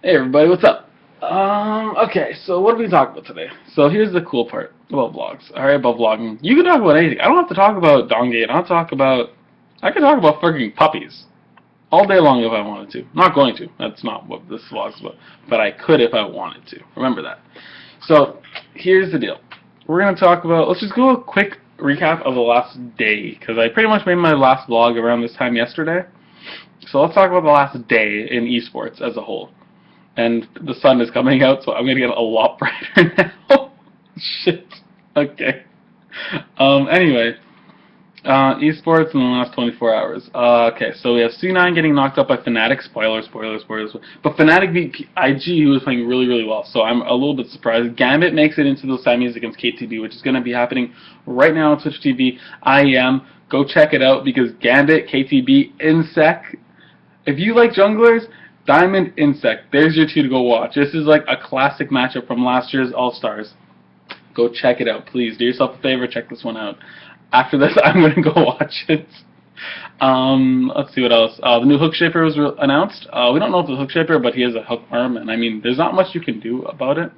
Hey everybody, what's up? Okay, so what are we talking about today? So here's the cool part about vlogs. Alright, about vlogging. You can talk about anything. I don't have to talk about Dongate. I can talk about fucking puppies. All day long if I wanted to. I'm not going to. That's not what this vlog's about. But I could if I wanted to. Remember that. So, here's the deal. We're going to talk about, let's just go a quick recap of the last day. Because I pretty much made my last vlog around this time yesterday. So let's talk about the last day in esports as a whole. And the sun is coming out, so I'm gonna get a lot brighter now. Shit. Okay. Anyway, esports in the last 24 hours. Okay, so we have C9 getting knocked up by Fnatic. Spoilers. But Fnatic beat IG, who was playing really, really well. So I'm a little bit surprised. Gambit makes it into those semis against KTB, which is going to be happening right now on Twitch TV. IEM. Go check it out because Gambit, KTB, Insec. If you like junglers, Diamond, Insect. There's your two to go watch. This is like a classic matchup from last year's All-Stars. Go check it out, please. Do yourself a favor, check this one out. After this, I'm going to go watch it. Let's see what else. The new Hook Shaper was announced. We don't know if it's a Hook Shaper, but he has a hook arm, and I mean, there's not much you can do about it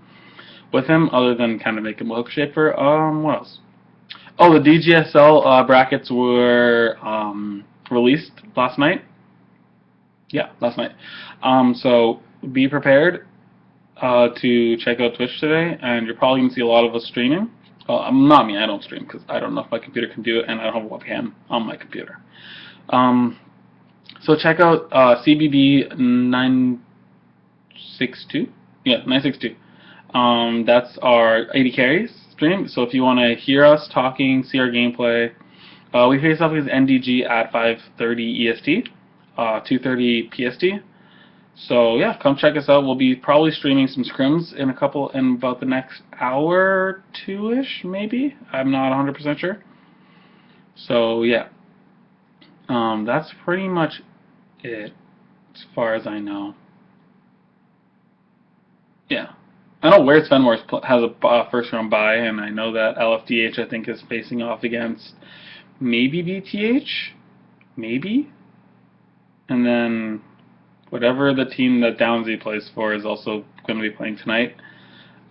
with him other than kind of make him a Hook Shaper. What else? Oh, the DGSL brackets were released last night. Yeah, last night. So be prepared to check out Twitch today, and you're probably going to see a lot of us streaming. Well, not me, I don't stream because I don't know if my computer can do it, and I don't have a webcam on my computer. So check out CBB 962. Yeah, 962. That's our 80 carries stream. So if you want to hear us talking, see our gameplay, we face off against NDG at 5:30 EST. 2:30 PST. So yeah, come check us out. We'll be probably streaming some scrims in about the next hour, two-ish, maybe. I'm not 100% sure. So yeah, that's pretty much it as far as I know. Yeah, I know Where's Fenmore has a first round bye, and I know that LFDH I think is facing off against maybe BTH, maybe. And then whatever the team that Downsy plays for is also going to be playing tonight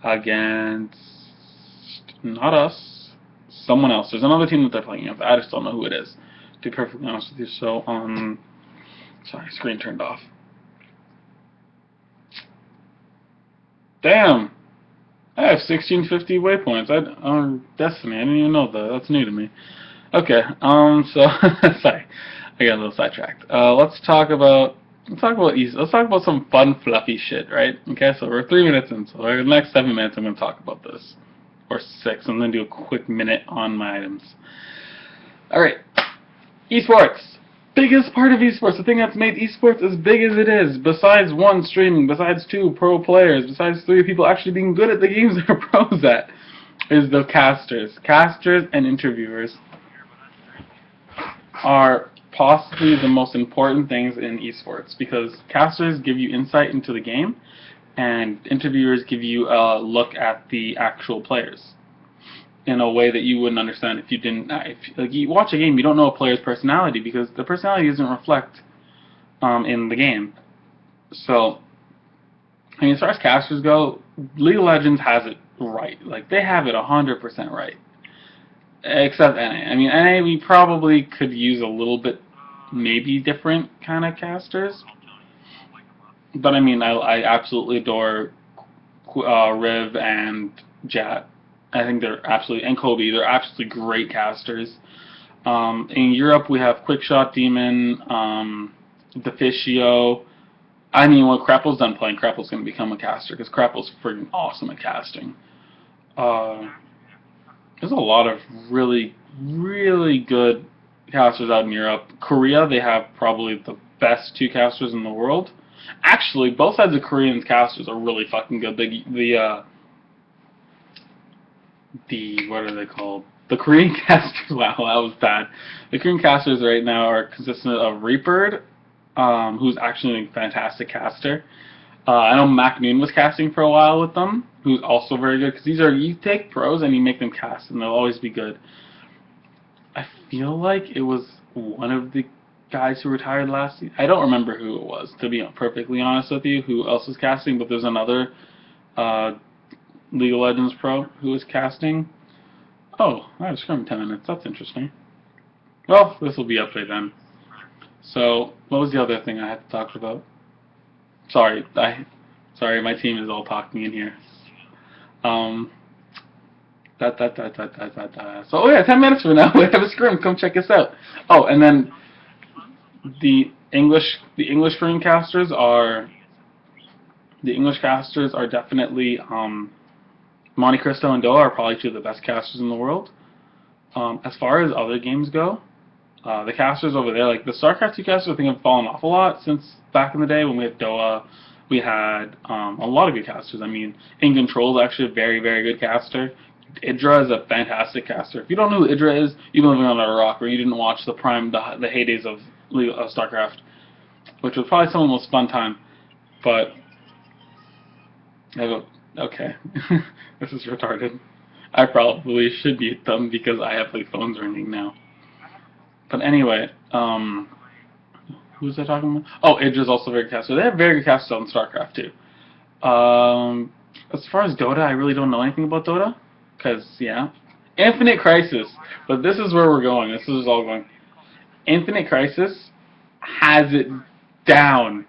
against, not us, someone else. There's another team that they're playing against. I just don't know who it is, to be perfectly honest with you. So, sorry, screen turned off. Damn! I have 1650 waypoints. Destiny, I didn't even know that. That's new to me. Okay, so, sorry. I got a little sidetracked. Let's talk about some fun, fluffy shit, right? Okay, so we're 3 minutes in, so for the next 7 minutes I'm going to talk about this. Or 6, I'm going to do a quick minute on my items. Alright, esports. Biggest part of esports, the thing that's made esports as big as it is, besides 1, streaming, besides 2, pro players, besides 3, people actually being good at the games they're pros at, is the casters. Casters and interviewers are possibly the most important things in esports because casters give you insight into the game and interviewers give you a look at the actual players in a way that you wouldn't understand if you didn't. Like you watch a game, you don't know a player's personality because the personality doesn't reflect in the game. So, I mean, as far as casters go, League of Legends has it right. Like they have it 100% right. Except NA. I mean, NA we probably could use a little bit, maybe different kind of casters. But I mean, I absolutely adore Riv and Jat. I think they're absolutely, and Kobe, they're absolutely great casters. In Europe, we have Quickshot Demon, Deficio. I mean, when Crapple's done playing, Crapple's going to become a caster because Crapple's freaking awesome at casting. There's a lot of really, really good casters out in Europe. Korea, they have probably the best 2 casters in the world. Actually, both sides of Korean casters are really fucking good. What are they called? The Korean casters, wow, that was bad. The Korean casters right now are consistent of Reapered, who's actually a fantastic caster. I know Mac Noon was casting for a while with them, who's also very good, because you take pros and you make them cast, and they'll always be good. I feel like it was one of the guys who retired last season. I don't remember who it was, to be perfectly honest with you, who else was casting, but there's another uh, League of Legends pro who was casting. Oh, I was scrum 10 minutes. That's interesting. Well, this will be up there then. So, what was the other thing I had to talk about? Sorry, my team is all talking in here. Um, So, oh yeah, 10 minutes from now we have a scrim. Come check us out. Oh, and then the English screencasters are definitely Monte Cristo and Doa are probably two of the best casters in the world. As far as other games go, the casters over there, like the StarCraft 2 casters, I think have fallen off a lot since back in the day when we had Doa. We had a lot of good casters. I mean, In Control is actually a very, very good caster. Idra is a fantastic caster. If you don't know who Idra is, you've been living on a rock, or you didn't watch the heydays of StarCraft, which was probably some of the most fun time. But okay, this is retarded. I probably should mute them because I have the phones ringing now. But anyway, who was I talking about? Oh, Idra's also very good caster. They have very good casters on StarCraft too. As far as Dota, I really don't know anything about Dota. Because, yeah. Infinite Crisis. But this is where we're going. This is all going. Infinite Crisis has it down.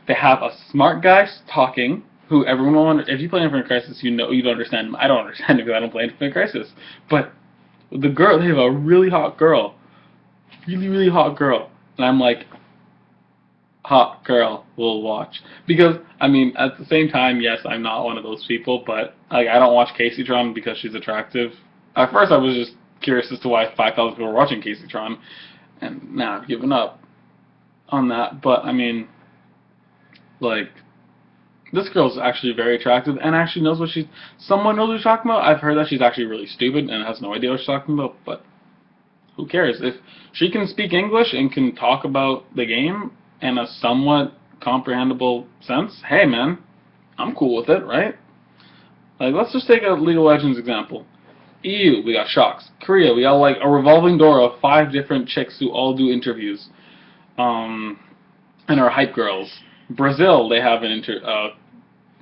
They have a smart guy talking, who everyone will if you play Infinite Crisis, you know you don't understand him. I don't understand him because I don't play Infinite Crisis. But the girl, they have a really hot girl. Really, really hot girl. And I'm like, hot girl, we'll watch. Because, I mean, at the same time, yes, I'm not one of those people, but like, I don't watch Casey Tron because she's attractive. At first, I was just curious as to why 5,000 people were watching Casey Tron, and now I've given up on that. But, I mean, like, this girl's actually very attractive and actually knows what someone knows what she's talking about. I've heard that she's actually really stupid and has no idea what she's talking about, but who cares? If she can speak English and can talk about the game in a somewhat comprehensible sense, hey man, I'm cool with it, right? Like, let's just take a League of Legends example. EU, we got Shocks. Korea, we got like a revolving door of 5 different chicks who all do interviews, and are hype girls. Brazil, they have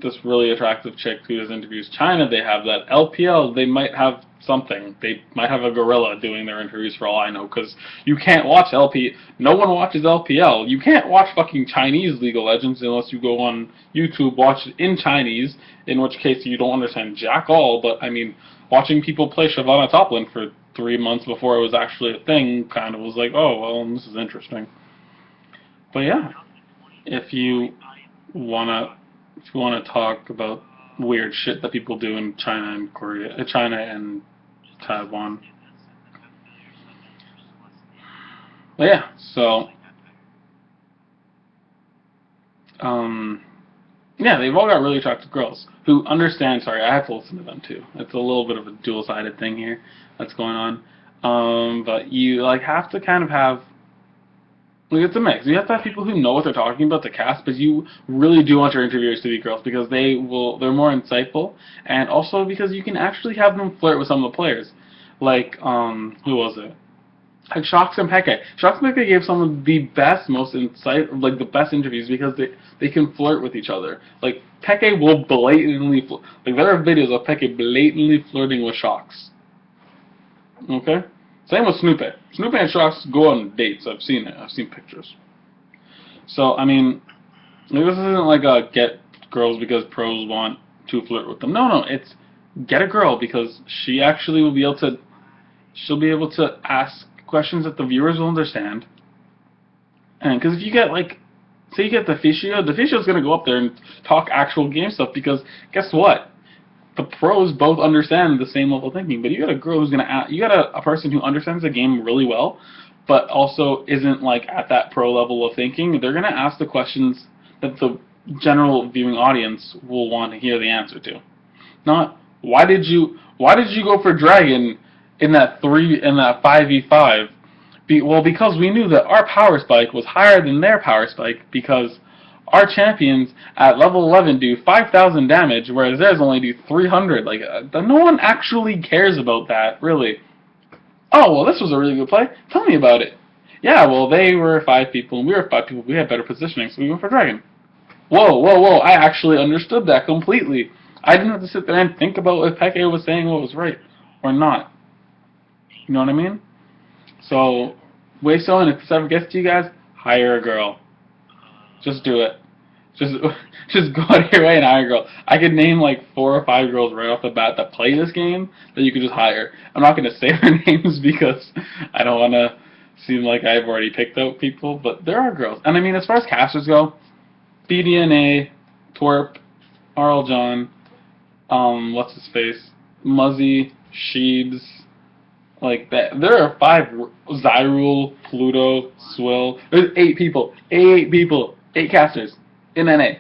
this really attractive chick who does interviews. China, they have that. LPL, they might have something. They might have a gorilla doing their interviews for all I know, because you can't watch no one watches LPL. You can't watch fucking Chinese League of Legends unless you go on YouTube, watch it in Chinese, in which case you don't understand jack all, but I mean, watching people play Shyvana top lane for 3 months before it was actually a thing kind of was like, oh, well, this is interesting. But yeah, if you wanna talk about weird shit that people do in China and Taiwan. But yeah, so yeah, they've all got really attractive girls who understand. Sorry, I have to listen to them too. It's a little bit of a dual-sided thing here that's going on. But you like have to kind of have. Like, it's a mix. You have to have people who know what they're talking about to cast, but you really do want your interviewers to be girls because they're more insightful, and also because you can actually have them flirt with some of the players. Like, who was it? Like Shox and Peke. Shox and Peke gave some of the best, the best interviews because they can flirt with each other. Like, Peke will blatantly, there are videos of Peke blatantly flirting with Shox. Okay? Same with Snoopy. Snoopy and Shox go on dates. I've seen it. I've seen pictures. So, I mean, this isn't like a get girls because pros want to flirt with them. No, it's get a girl because she actually will be able to, she'll be able to ask questions that the viewers will understand. And because if you get say you get the Deficio is going to go up there and talk actual game stuff because guess what? The pros both understand the same level of thinking, but you got a girl who's you got a person who understands the game really well, but also isn't at that pro level of thinking. They're gonna ask the questions that the general viewing audience will want to hear the answer to. Not why did you go for Dragon in that 5v5? Well, because we knew that our power spike was higher than their power spike because our champions at level 11 do 5,000 damage, whereas theirs only do 300. No one actually cares about that, really. Oh, well, this was a really good play. Tell me about it. Yeah, well, they were 5 people, and we were 5 people. We had better positioning, so we went for dragon. Whoa, whoa, whoa, I actually understood that completely. I didn't have to sit there and think about if Peke was saying what was right or not. You know what I mean? So, Waystone, if this ever gets to you guys, hire a girl. Just do it. Just just go out of your way and hire a girl. I could name like 4 or 5 girls right off the bat that play this game that you could just hire. I'm not going to say their names because I don't want to seem like I've already picked out people, but there are girls. And I mean, as far as casters go, BDNA, Twerp, Arl John, what's his face, Muzzy, Sheebs, like that. There are 5, Zyrule, Pluto, Swill. There's 8 people. 8 people. 8 casters in NA.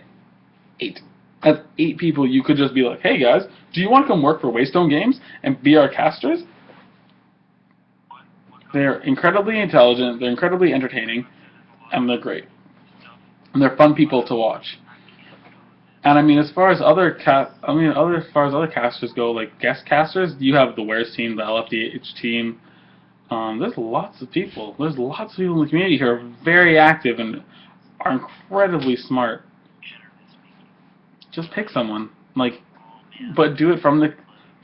8. That's 8 people you could just be like, hey guys, do you want to come work for Waystone Games and be our casters? They're incredibly intelligent, they're incredibly entertaining, and they're great. And they're fun people to watch. And I mean, as far as other casters go, like guest casters, you have the Wares team, the LFDH team. There's lots of people. There's lots of people in the community who are very active and are incredibly smart. Just pick someone, like, but do it from the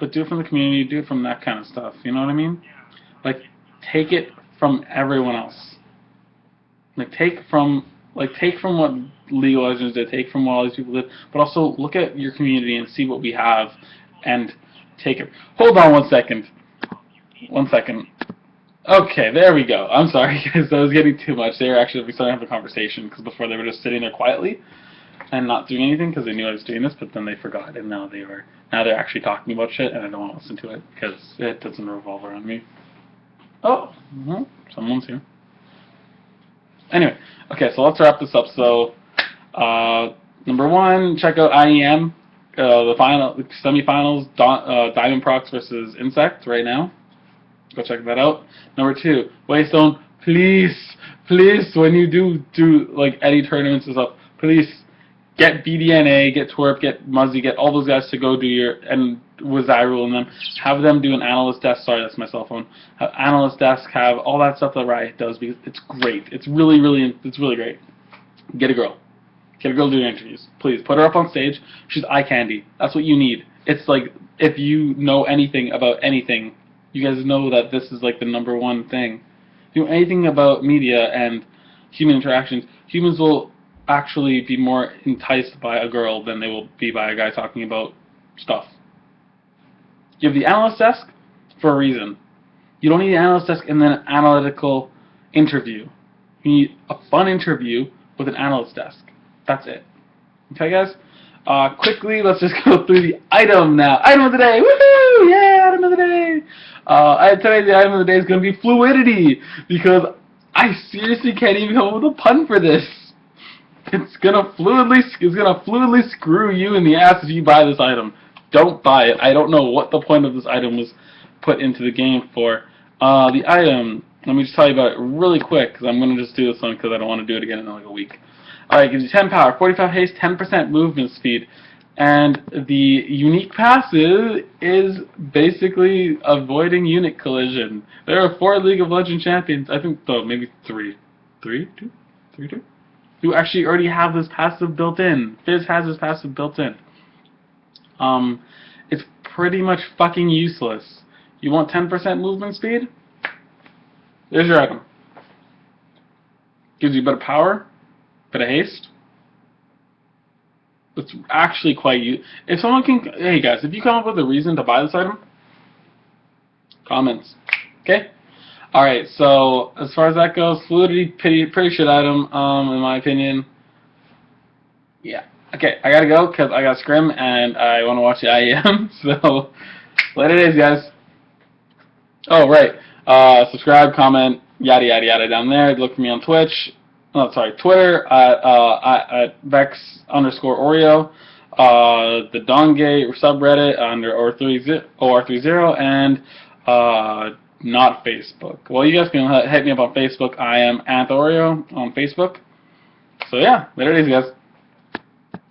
community. Do it from that kind of stuff. You know what I mean? Like, take it from everyone else. Like, take from what League of Legends did, take from what all these people did, but also look at your community and see what we have, and take it. Hold on 1 second. 1 second. Okay, there we go. I'm sorry, guys. That was getting too much. They were actually starting to have a conversation, because before they were just sitting there quietly and not doing anything because they knew I was doing this, but then they forgot, and now they're actually talking about shit, and I don't want to listen to it because it doesn't revolve around me. Oh, someone's here. Anyway, okay, so let's wrap this up. So, number 1, check out IEM, the semifinals, Diamond Procs versus Insect right now. Go check that out. Number 2, Waystone, please, when you do like any tournaments and stuff, please get BDNA, get Twerp, get Muzzy, get all those guys to go do and with Zyrule and them, have them do an analyst desk. Sorry, that's my cell phone. Have analyst desk, have all that stuff that Riot does, because it's great. It's really great. Get a girl. Get a girl doing interviews. Please, put her up on stage. She's eye candy. That's what you need. It's like, if you know anything about anything, you guys know that this is like the number 1 thing. If you know anything about media and human interactions, humans will actually be more enticed by a girl than they will be by a guy talking about stuff. You have the analyst desk for a reason. You don't need an analyst desk and then an analytical interview. You need a fun interview with an analyst desk. That's it. Okay, guys? Quickly, let's just go through the item now. Item of the day! Woohoo! Yeah, item of the day! Today, the item of the day is going to be Fluidity, because I seriously can't even come up with a pun for this. It's gonna fluidly screw you in the ass if you buy this item. Don't buy it. I don't know what the point of this item was put into the game for. The item, let me just tell you about it really quick, because I'm going to just do this one because I don't want to do it again in like a week. Alright, it gives you 10 power, 45 haste, 10% movement speed. And the unique passive is basically avoiding unit collision. There are 4 League of Legends champions, I think, though, maybe 3. 3? 2? 3, 2? Who actually already have this passive built in. Fizz has this passive built in. It's pretty much fucking useless. You want 10% movement speed? There's your item. Gives you better power, better haste. It's actually quite if someone can, hey guys, if you come up with a reason to buy this item, comments. Okay? Alright, so as far as that goes, Fluidity, pretty shit item, in my opinion. Yeah. Okay, I gotta go because I got scrim and I want to watch the IEM. So, later days, guys. Oh, right. Subscribe, comment, yada yada yada down there. Look for me on Twitch. Oh, sorry, Twitter at Vex_Oreo. The Dongay subreddit under OR30 and not Facebook. Well, you guys can hit me up on Facebook. I am @Oreo on Facebook. So yeah, there it is, guys.